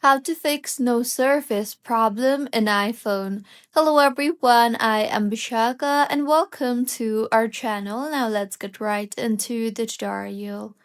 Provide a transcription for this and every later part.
How to fix no surface problem in iPhone. Hello everyone, I am Bishaka and welcome to our channel. Now let's get right into the tutorial.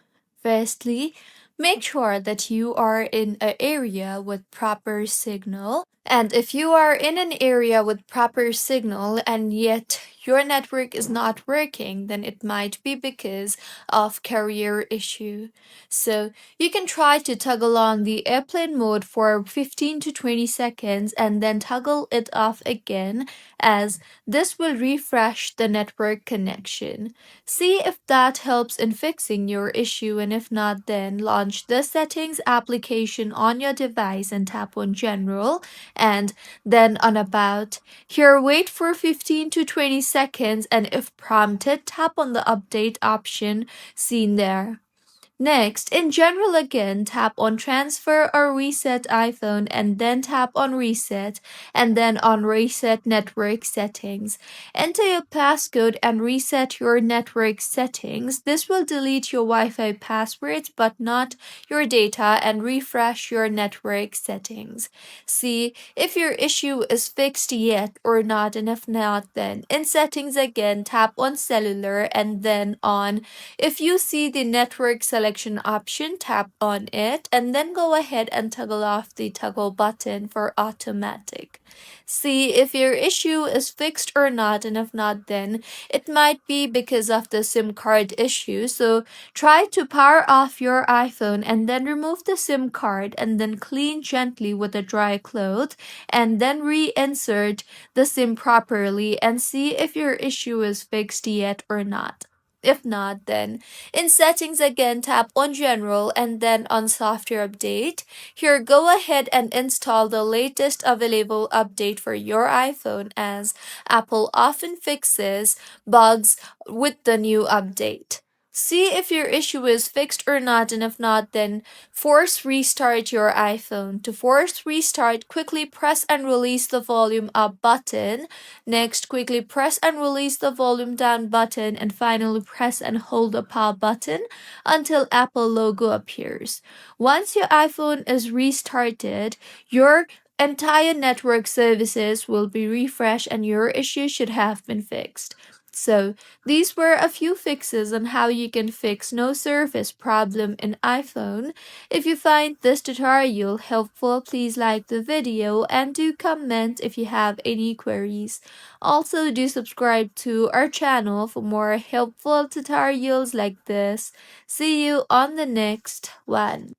Firstly, make sure that you are in an area with proper signal. And if you are in an area with proper signal and yet your network is not working, then it might be because of carrier issue. So you can try to toggle on the airplane mode for 15 to 20 seconds and then toggle it off again, as this will refresh the network connection. See if that helps in fixing your issue, and if not, then launch the settings application on your device and tap on general and then on about. Here, wait for 15 to 20 seconds, and if prompted, tap on the update option seen there. Next, in general again, tap on transfer or reset iPhone and then tap on reset and then on reset network settings. Enter your passcode and reset your network settings. This will delete your Wi-Fi passwords but not your data and refresh your network settings. See if your issue is fixed yet or not, and if not, then in settings again, tap on cellular and then on. If you see the network selection option, tap on it and then go ahead and toggle off the toggle button for automatic. See if your issue is fixed or not, and if not, then it might be because of the SIM card issue. So try to power off your iPhone and then remove the SIM card and then clean gently with a dry cloth and then reinsert the SIM properly and see if your issue is fixed yet or not. If not, then in settings again, tap on general and then on software update. Here, go ahead and install the latest available update for your iPhone, as Apple often fixes bugs with the new update. See if your issue is fixed or not, and if not, then force restart your iPhone. To force restart, quickly press and release the volume up button. Next, quickly press and release the volume down button, and finally press and hold the power button until Apple logo appears. Once your iPhone is restarted, your entire network services will be refreshed and your issue should have been fixed. So, these were a few fixes on how you can fix no surface problem in iPhone. If you find this tutorial helpful, please like the video and do comment if you have any queries. Also, do subscribe to our channel for more helpful tutorials like this. See you on the next one.